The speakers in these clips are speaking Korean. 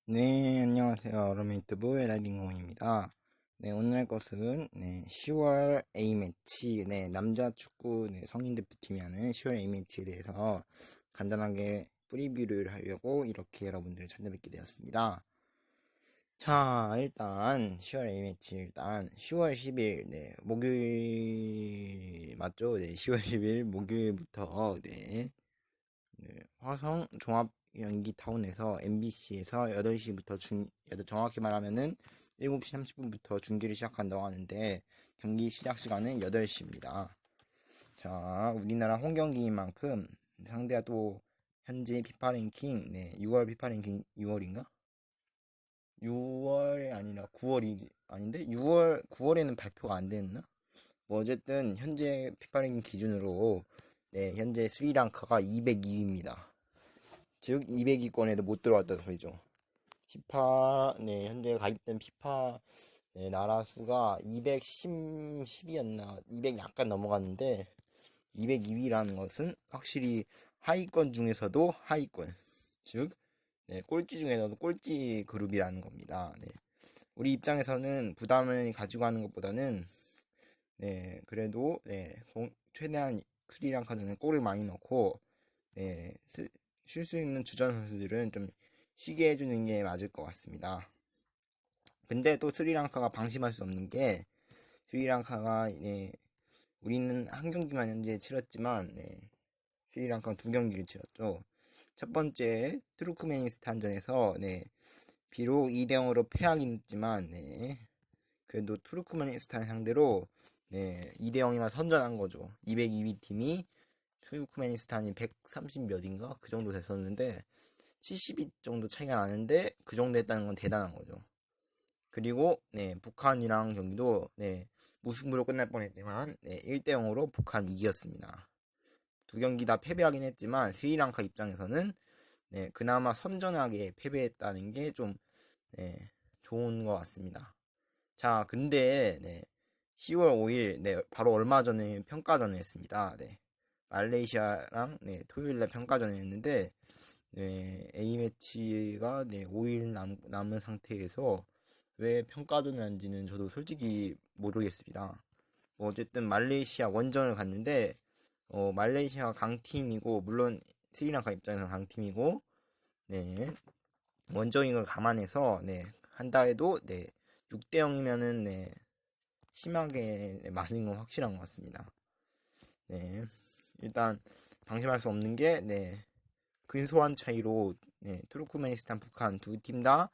네, 안녕하세요. 러메이트부의 라이딩공입니다. 네, 오늘 할 것은 10월 A매치, 남자 축구 성인 대표팀이 하는 10월 A매치에 대해서 간단하게 프리뷰를 하려고 이렇게 여러분들을 찾아뵙게 되었습니다. 자, 일단 10월 A매치 일단 10월 10일 목요일 맞죠? 10월 10일 목요일부터 화성 종합 연기 타운에서 MBC에서 8시부터 정확히 말하면은 7시 30분부터 중계를 시작한다고 하는데 경기 시작 시간은 8시입니다. 자, 우리나라 홈 경기인 만큼 상대가 또 현재 피파 랭킹 6월 피파 랭킹 6월인가? 6월이 아니라 9월이 아닌데 9월에는 발표가 안 됐나? 뭐 어쨌든 현재 피파 랭킹 기준으로 현재 스리랑카가 202위입니다. 즉 200위권에도 못 들어왔다는 소리죠. 피파 현재 가입된 피파 나라 수가 210이었나 200 약간 넘어갔는데 202위라는 것은 확실히 하위권 중에서도 하위권, 즉 꼴찌 중에서도 꼴찌 그룹이라는 겁니다. 우리 입장에서는 부담을 가지고 하는 것보다는 그래도 최대한 스리랑카전에 골을 많이 넣고 쉴 수 있는 주전 선수들은 좀 쉬게 해주는 게 맞을 것 같습니다. 근데 또 스리랑카가 방심할 수 없는 게 스리랑카가 우리는 한 경기만 현재 치렀지만 스리랑카는 두 경기를 치렀죠. 첫 번째 투르크메니스탄전에서 비록 2대0으로 패하긴 했지만 그래도 투르크메니스탄 상대로 2대0이만 선전한 거죠. 202위 팀이 투르크메니스탄이 130 몇인가 그 정도 됐었는데 70위 정도 차이가 나는데 그 정도 했다는 건 대단한 거죠. 그리고 북한이랑 경기도 무승부로 끝날 뻔했지만 1대0으로 북한 이겼습니다. 두 경기 다 패배하긴 했지만 스리랑카 입장에서는 그나마 선전하게 패배했다는 게 좀 좋은 것 같습니다. 자, 근데 10월 5일 바로 얼마 전에 평가전을 했습니다. 말레이시아랑 토요일날 평가전을 했는데 A매치가 5일 남은 상태에서 왜 평가전을 한지는 저도 솔직히 모르겠습니다. 뭐 어쨌든 말레이시아 원정을 갔는데 말레이시아가 강팀이고 물론 스리랑카 입장에서는 강팀이고 원정인 걸 감안해서 한다 해도 6대 0이면은 심하게 맞은 건 확실한 것 같습니다. 일단 방심할 수 없는 게 근소한 차이로 투르크메니스탄, 북한 두 팀 다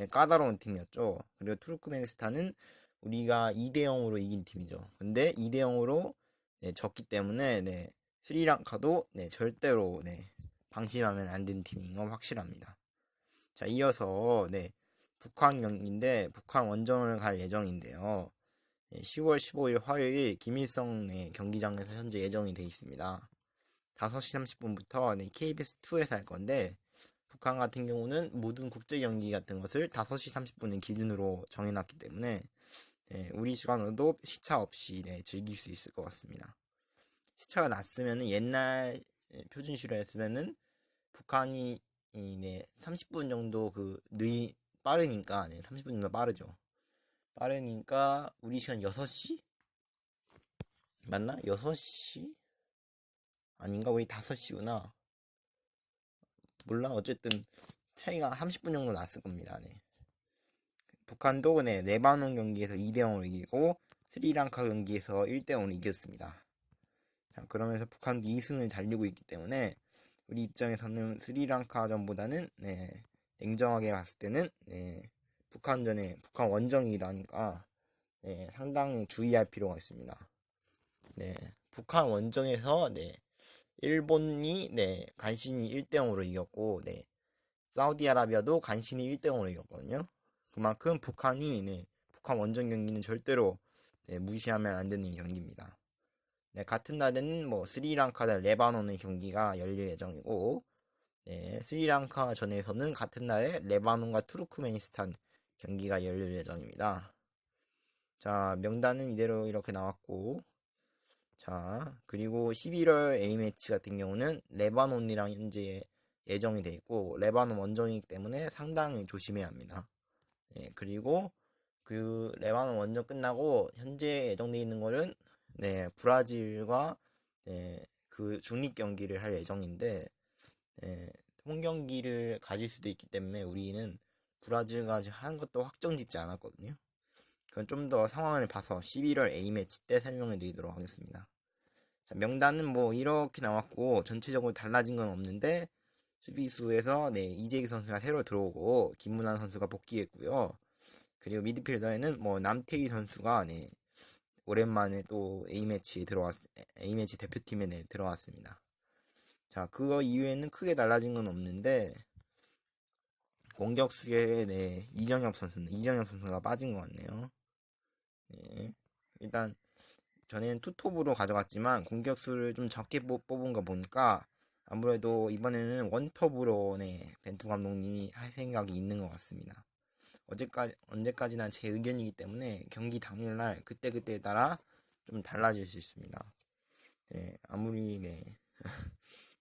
까다로운 팀이었죠. 그리고 투르크메니스탄은 우리가 2대 0으로 이긴 팀이죠. 근데 2대 0으로 졌기 때문에 스리랑카도 절대로 방심하면 안 되는 팀인 건 확실합니다. 자, 이어서 북한 경기인데 북한 원정을 갈 예정인데요. 10월 15일 화요일 김일성 경기장에서 현재 예정이 되어 있습니다. 5시 30분부터 KBS2에서 할 건데 북한 같은 경우는 모든 국제 경기 같은 것을 5시 30분을 기준으로 정해놨기 때문에 우리 시간으로도 시차 없이 즐길 수 있을 것 같습니다. 시차가 났으면 옛날 표준시로 했으면은 북한이 30분 정도 빠르니까 30분 정도 빠르죠. 빠르니까 우리 시간 6시? 맞나? 6시? 아닌가? 우리 5시구나. 몰라. 어쨌든 차이가 30분 정도 났을 겁니다. 북한도 레바논 경기에서 2대0으로 이기고 스리랑카 경기에서 1대0으로 이겼습니다. 자, 그러면서 북한도 2승을 달리고 있기 때문에 우리 입장에서는 스리랑카전보다는 냉정하게 봤을 때는 북한전에 북한 원정이기도 하니까 상당히 주의할 필요가 있습니다. 북한 원정에서 일본이 간신히 1대0으로 이겼고 사우디아라비아도 간신히 1대0으로 이겼거든요. 그만큼 북한이 북한 원정 경기는 절대로 무시하면 안 되는 경기입니다. 같은 날에는 뭐 스리랑카 대 레바논의 경기가 열릴 예정이고 스리랑카 전에서는 같은 날에 레바논과 투르크메니스탄 경기가 열릴 예정입니다. 자, 명단은 이대로 이렇게 나왔고 자, 그리고 11월 A매치 같은 경우는 레바논이랑 현재 예정이 돼 있고 레바논 원정이기 때문에 상당히 조심해야 합니다. 그리고 그 레바논 원정 끝나고 현재 예정돼 있는 거는 브라질과 그 중립 경기를 할 예정인데 홈 경기를 가질 수도 있기 때문에 우리는 브라질과 아직 한 것도 확정짓지 않았거든요. 그건 좀 더 상황을 봐서 11월 A매치 때 설명해 드리도록 하겠습니다. 자, 명단은 뭐 이렇게 나왔고 전체적으로 달라진 건 없는데 수비수에서 이재기 선수가 새로 들어오고 김문환 선수가 복귀했고요. 그리고 미드필더에는 뭐 남태희 선수가 오랜만에 또 A매치 대표팀에 들어왔습니다. 자, 그거 이외에는 크게 달라진 건 없는데 공격수에 이정엽 선수가 빠진 것 같네요. 일단 전에는 투톱으로 가져갔지만 공격수를 좀 적게 뽑은 거 보니까 아무래도 이번에는 원톱으로 벤투 감독님이 할 생각이 있는 것 같습니다. 언제까지나 제 의견이기 때문에 경기 당일날 그때그때에 따라 좀 달라질 수 있습니다. 아무리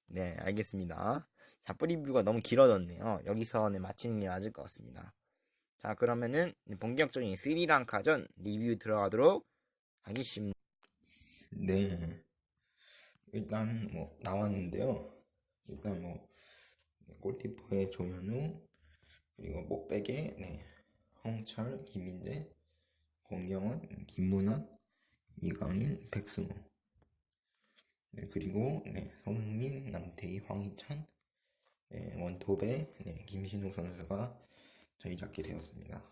네, 알겠습니다. 자, 프리뷰가 너무 길어졌네요. 여기서 마치는 게 맞을 것 같습니다. 자, 그러면은 본격적인 스리랑카전 리뷰 들어가도록 하겠습니다. 네, 일단 뭐 나왔는데요. 일단 뭐 골키퍼의 조현우, 그리고 목백의 홍철, 김민재, 공경원, 김문환, 이강인, 백승호. 그리고 손흥민, 남태희, 황희찬, 원톱에 김신욱 선수가 자리 잡게 되었습니다.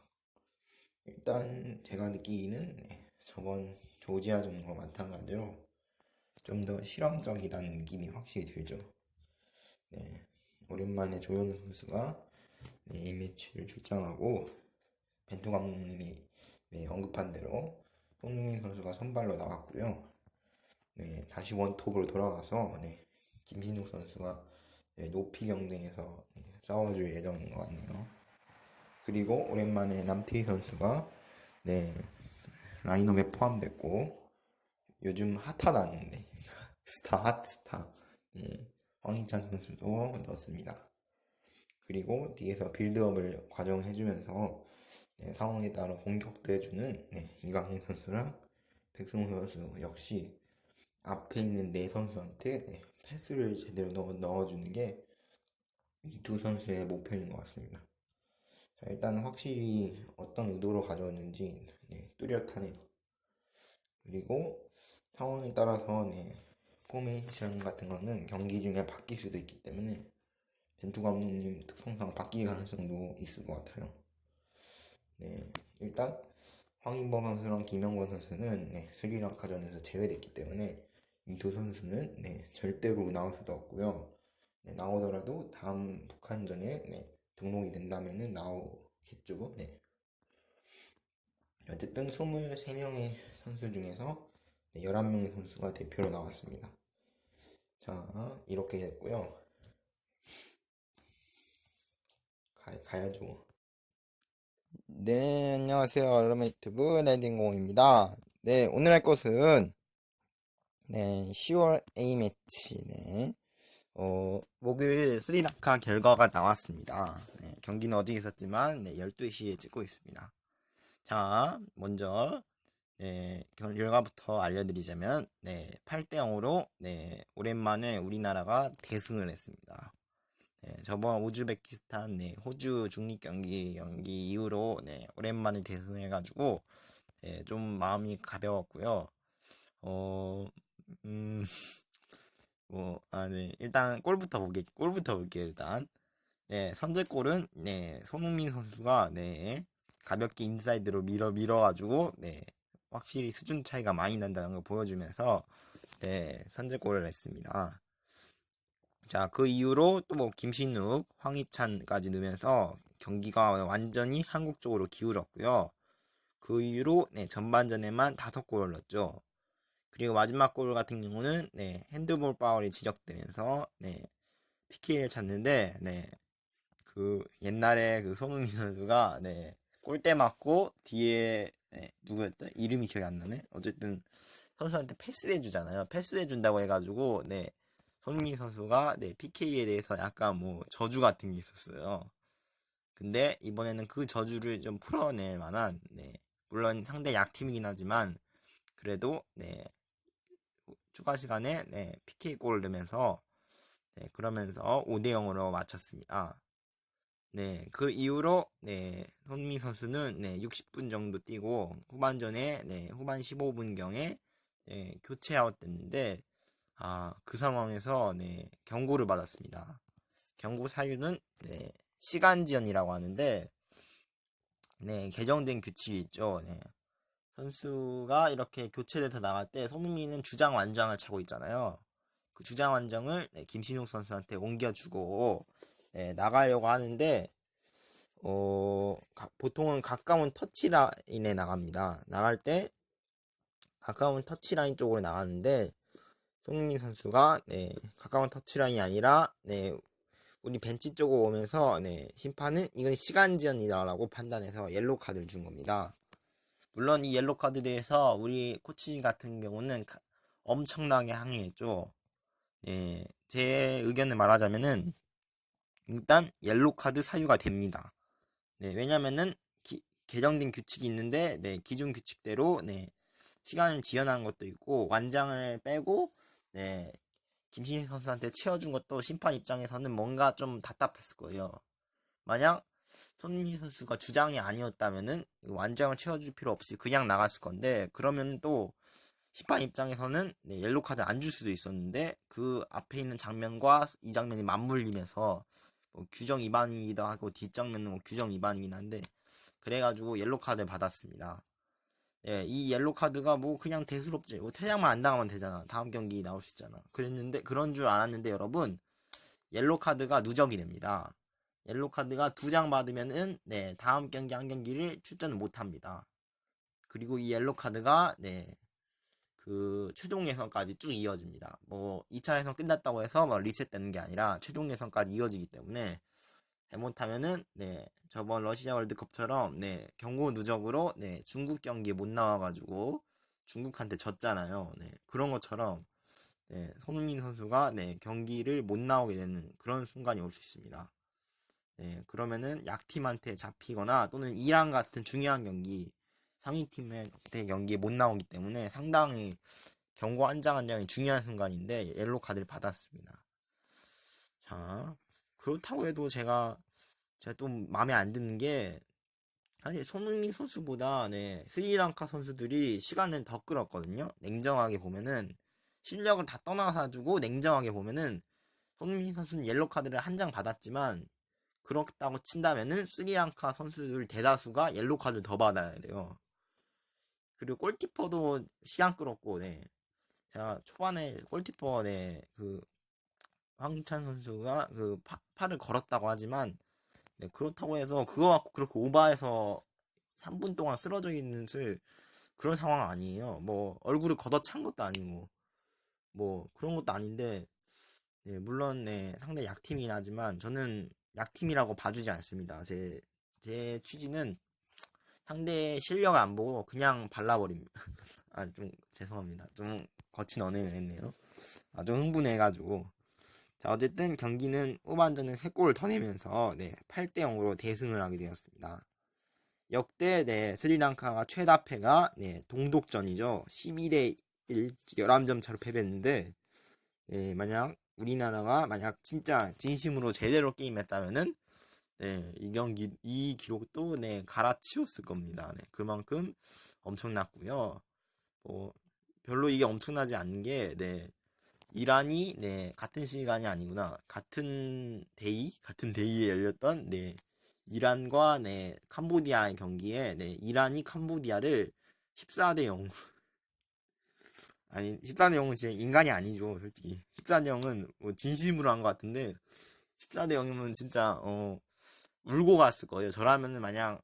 일단 제가 느끼기는 저번 조지아전과 마찬가지로 좀 더 실험적이라는 느낌이 확실히 들죠. 오랜만에 조현우 선수가 이 매치를 출장하고 벤투 감독님이 언급한 대로 손흥민 선수가 선발로 나왔고요. 다시 원톱으로 돌아가서 김신욱 선수가 높이 경쟁에서 싸워줄 예정인 것 같네요. 그리고 오랜만에 남태희 선수가 라인업에 포함됐고 요즘 핫하다는 핫스타 황희찬 선수도 넣었습니다. 그리고 뒤에서 빌드업을 과정해주면서 상황에 따라 공격도 해주는 이강인 선수랑 백승호 선수 역시 앞에 있는 네 선수한테 패스를 제대로 넣어주는 게 이 두 선수의 목표인 것 같습니다. 자, 일단 확실히 어떤 의도로 가져왔는지 뚜렷하네요. 그리고 상황에 따라서 포메이션 같은 거는 경기 중에 바뀔 수도 있기 때문에 벤투 감독님 특성상 바뀔 가능성도 있을 것 같아요. 일단 황인범 선수랑 김영권 선수는 스리랑카전에서 제외됐기 때문에 이 두 선수는 절대로 나올 수도 없고요. 나오더라도 다음 북한전에 등록이 된다면은 나오겠죠. 어쨌든 23명의 선수 중에서 11명의 선수가 대표로 나왔습니다. 자, 이렇게 됐고요. 가야죠. 네, 안녕하세요. 여러분 유튜브 레딩공입니다. 오늘 할 것은 10월 A매치 목요일 스리랑카 결과가 나왔습니다. 경기는 어제 있었지만 12시에 찍고 있습니다. 자, 먼저 결과부터 알려드리자면 8대 0으로 오랜만에 우리나라가 대승을 했습니다. 저번 우즈베키스탄 호주 중립 경기 이후로 오랜만에 대승해가지고 좀 마음이 가벼웠고요. 일단 골부터 볼게요, 일단. 선제골은 손흥민 선수가 가볍게 인사이드로 밀어가지고 확실히 수준 차이가 많이 난다는 걸 보여주면서 선제골을 냈습니다. 자, 그 이후로 또 뭐 김신욱, 황희찬까지 넣으면서 경기가 완전히 한국 쪽으로 기울었고요. 그 이후로 전반전에만 5골을 넣었죠. 그리고 마지막 골 같은 경우는 핸드볼 파울이 지적되면서 PK를 찼는데 그 옛날에 그 손흥민 선수가 골대 맞고 뒤에 누구였다? 이름이 기억이 안 나네. 어쨌든 선수한테 패스해 주잖아요. 패스해 준다고 해가지고 손흥민 선수가 네, PK에 대해서 약간 뭐 저주 같은 게 있었어요. 근데 이번에는 그 저주를 좀 풀어낼 만한 네, 물론 상대 약팀이긴 하지만 그래도 네, 추가 시간에 네, PK 골을 넣으면서 네, 그러면서 5대 0으로 마쳤습니다. 네, 그 이후로 네, 손흥민 선수는 네, 60분 정도 뛰고 후반전에 네, 후반 15분경에 네, 교체 아웃됐는데 그 상황에서 네, 경고를 받았습니다. 경고 사유는 네, 시간 지연이라고 하는데 네, 개정된 규칙이 있죠. 네. 선수가 이렇게 교체돼서 나갈 때 손흥민은 주장 완장을 차고 있잖아요. 그 주장 완장을 네, 김신욱 선수한테 옮겨주고 네, 나가려고 하는데 보통은 가까운 터치라인에 나갑니다. 나갈 때 가까운 터치라인 쪽으로 나가는데 손흥민 선수가 네, 가까운 터치라인이 아니라 네, 우리 벤치 쪽으로 오면서 네, 심판은 이건 시간 지연이다라고 판단해서 옐로우 카드를 준 겁니다. 물론 이 옐로우 카드에 대해서 우리 코치진 같은 경우는 엄청나게 항의했죠. 네, 제 의견을 말하자면은 일단 옐로우 카드 사유가 됩니다. 네, 왜냐면은 개정된 규칙이 있는데 네, 기존 규칙대로 네, 시간을 지연한 것도 있고 완장을 빼고 네, 김신희 선수한테 채워준 것도 심판 입장에서는 뭔가 좀 답답했을 거예요. 만약 손흥민 선수가 주장이 아니었다면은 완장을 채워줄 필요 없이 그냥 나갔을 건데 그러면 또 심판 입장에서는 네, 옐로 카드 안 줄 수도 있었는데 그 앞에 있는 장면과 이 장면이 맞물리면서 뭐 규정 위반이기도 하고 뒷장면은 뭐 규정 위반이긴 한데 그래가지고 옐로 카드 받았습니다. 예, 이 옐로 카드가 뭐 그냥 대수롭지. 뭐 퇴장만 안 당하면 되잖아. 다음 경기 나올 수 있잖아. 그랬는데 그런 줄 알았는데 여러분 옐로 카드가 누적이 됩니다. 옐로 카드가 2장 받으면은 네, 다음 경기 한 경기를 출전을 못 합니다. 그리고 이 옐로 카드가 네, 그 최종 예선까지 쭉 이어집니다. 뭐 2차 예선 끝났다고 해서 뭐 리셋되는 게 아니라 최종 예선까지 이어지기 때문에 잘못하면은 네 저번 러시아 월드컵처럼 네 경고 누적으로 네 중국 경기에 못 나와가지고 중국한테 졌잖아요. 네 그런 것처럼 네 손흥민 선수가 네 경기를 못 나오게 되는 그런 순간이 올 수 있습니다. 네 그러면은 약팀한테 잡히거나 또는 이란 같은 중요한 경기 상위팀의 경기에 못 나오기 때문에 상당히 경고 한 장 한 장이 중요한 순간인데 옐로 카드를 받았습니다. 자 그렇다고 해도 제가 좀 마음에 안 드는 게 사실 손흥민 선수보다 네, 스리랑카 선수들이 시간을 더 끌었거든요. 냉정하게 보면은 실력을 다 떠나가지고 냉정하게 보면은 손흥민 선수는 옐로 카드를 한 장 받았지만 그렇다고 친다면은 스리랑카 선수들 대다수가 옐로 카드를 더 받아야 돼요. 그리고 골키퍼도 시간 끌었고 네. 제가 초반에 골키퍼 그 황희찬 선수가 그 팔을 걸었다고 하지만 네, 그렇다고 해서 그거 갖고 그렇게 오바해서 3분 동안 쓰러져 있는 그런 상황 아니에요. 뭐 얼굴을 걷어찬 것도 아니고 뭐 그런 것도 아닌데 네, 물론 네, 상대 약팀이긴 하지만 저는 약팀이라고 봐주지 않습니다. 제 취지는 상대의 실력을 안 보고 그냥 발라버립니다. 좀 죄송합니다. 좀 거친 언행을 했네요. 좀 흥분해가지고 자 어쨌든 경기는 후반전에 3골을 더 내면서 네, 8대 0으로 대승을 하게 되었습니다. 역대 네, 스리랑카가 최다패가 네, 동독전이죠. 12대 1, 11점 차로 패배했는데 네, 만약 우리나라가 만약 진짜 진심으로 제대로 게임했다면은 네, 이 기록도 네, 갈아치웠을 겁니다. 네, 그만큼 엄청났고요. 뭐 별로 이게 엄청나지 않은 게 네, 이란이 네, 같은 시간이 아니구나. 같은 데이에 열렸던 네, 이란과 네, 캄보디아의 경기에 네, 이란이 캄보디아를 14대 0 아니 14대 0은 진짜 인간이 아니죠 솔직히 14대 0은 뭐 진심으로 한 것 같은데 14대 0이면 진짜 울고 갔을 거예요. 저라면은 만약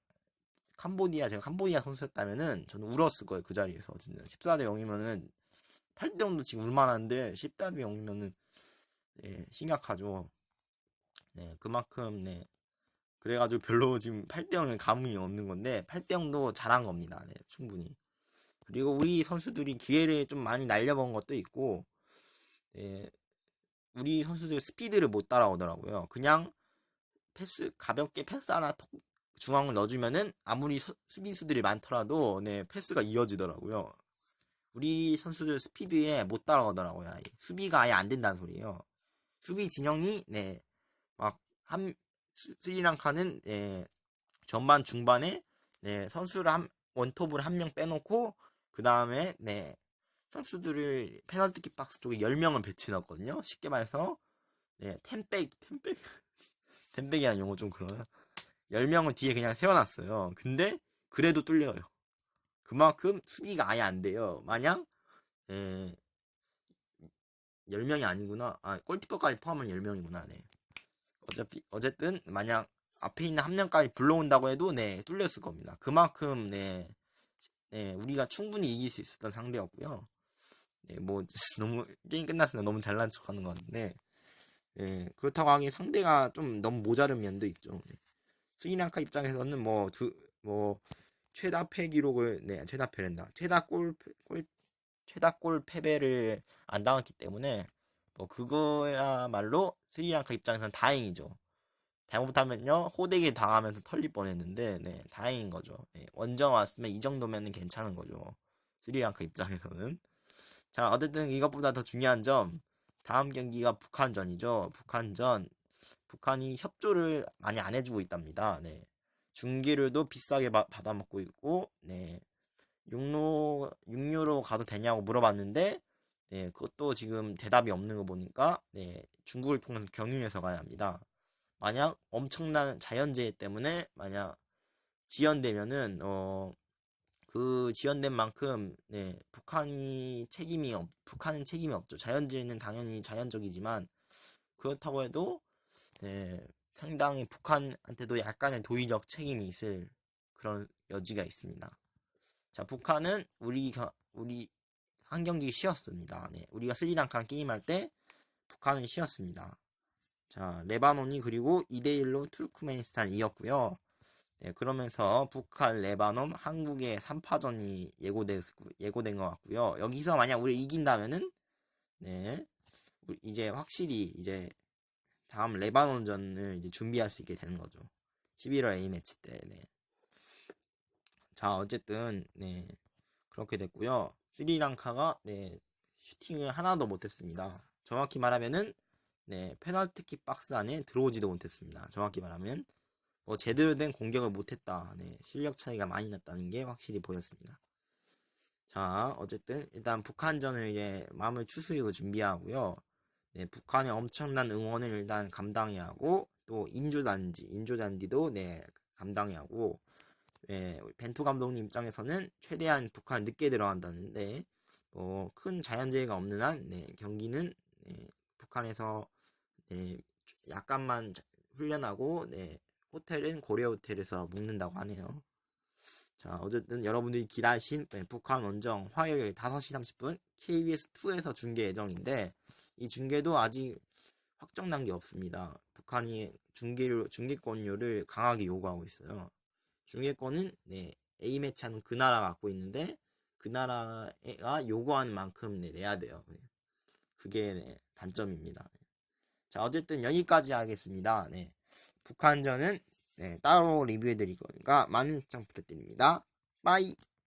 제가 캄보디아 선수였다면은 저는 울었을 거예요. 그 자리에서 진짜 14대 0이면은 8대 0도 지금 울만한데 14대 0이면은 네, 심각하죠. 네, 그만큼 네, 그래가지고 별로 지금 8대 0에 감흥이 없는 건데 8대 0도 잘한 겁니다. 네, 충분히. 그리고 우리 선수들이 기회를 좀 많이 날려본 것도 있고 네, 우리 선수들 스피드를 못 따라오더라고요. 그냥 가볍게 패스 하나 톡 중앙을 넣어주면은 아무리 수비수들이 많더라도 네, 패스가 이어지더라고요. 우리 선수들 스피드에 못 따라오더라고요. 수비가 아예 안 된다는 소리예요. 수비 진영이 네, 막 스리랑카는 네, 전반 중반에 네, 선수를 원톱을 한 명 빼놓고 그 다음에 네, 선수들을 페널티킥 박스 쪽에 10명을 배치해놨거든요. 쉽게 말해서 네, 텐백이라는 용어 좀 그러나 10명을 뒤에 그냥 세워놨어요. 근데 그래도 뚫려요. 그만큼 수비가 아예 안 돼요. 마냥 예, 10명이 아니구나. 골키퍼까지 포함하면 10명이구나. 네. 어쨌든 만약 앞에 있는 한 명까지 불러온다고 해도 네, 뚫렸을 겁니다. 그만큼 네, 네, 우리가 충분히 이길 수 있었던 상대였고요. 네, 뭐 너무 게임 끝났으니까 너무 잘난 척하는 것 같은데 네, 그렇다고 하기에 상대가 좀 너무 모자른 면도 있죠. 네. 스리랑카 입장에서는 뭐 최다 패 기록을 네, 최다 골 패배를 안 당했기 때문에 뭐 그거야말로 스리랑카 입장에서는 다행이죠. 잘못하면요 호되게 당하면서 털릴 뻔했는데 네, 다행인 거죠. 네, 원정 왔으면 이 정도면 괜찮은 거죠. 스리랑카 입장에서는. 자, 어쨌든 이것보다 더 중요한 점 다음 경기가 북한전이죠. 북한이 협조를 많이 안 해주고 있답니다. 네. 중계료도 비싸게 받아먹고 있고, 네. 육류로 가도 되냐고 물어봤는데, 네. 그것도 지금 대답이 없는 거 보니까, 네. 중국을 통해서 경유해서 가야 합니다. 만약 엄청난 자연재해 때문에, 만약 지연되면은, 그 지연된 만큼, 네. 북한은 책임이 없죠. 자연재해는 당연히 자연적이지만, 그렇다고 해도, 네, 상당히 북한한테도 약간의 도의적 책임이 있을 그런 여지가 있습니다. 자, 북한은 우리 한 경기 쉬었습니다. 네, 우리가 스리랑카랑 게임할 때 북한은 쉬었습니다. 자, 레바논이 그리고 2대1로 투르크메니스탄 이겼고요. 네, 그러면서 북한, 레바논, 한국의 3파전이 예고된 것 같고요. 여기서 만약 우리 이긴다면은 네, 이제 확실히 이제 다음 레바논전을 이제 준비할 수 있게 되는 거죠. 11월 A매치 때. 네. 자, 어쨌든 네. 그렇게 됐고요. 스리랑카가 네. 슈팅을 하나도 못했습니다. 정확히 말하면은 네. 페널티킥 박스 안에 들어오지도 못했습니다. 정확히 말하면 제대로 된 공격을 못했다. 네. 실력 차이가 많이 났다는 게 확실히 보였습니다. 자, 어쨌든 일단 북한전을 이제 마음을 추스리고 준비하고요. 네, 북한의 엄청난 응원을 일단 감당해야 하고 또 인조잔디도 네, 감당해야 하고 네, 벤투 감독님 입장에서는 최대한 북한 늦게 들어간다는데 큰 자연재해가 없는 한 네, 경기는 네, 북한에서 네, 약간만 훈련하고 네, 호텔은 고려 호텔에서 묵는다고 하네요. 자, 어쨌든 여러분들이 기다리신 북한 원정 화요일 5시 30분 KBS2에서 중계 예정인데 이 중계도 아직 확정난 게 없습니다. 북한이 중계권료를 강하게 요구하고 있어요. 중계권은 네, A매치 하는 그 나라가 갖고 있는데 그 나라가 요구하는 만큼 네, 내야 돼요. 네. 그게 네, 단점입니다. 자, 어쨌든 여기까지 하겠습니다. 네. 북한전은 네, 따로 리뷰해 드릴 거니까 많은 시청 부탁드립니다. 빠이.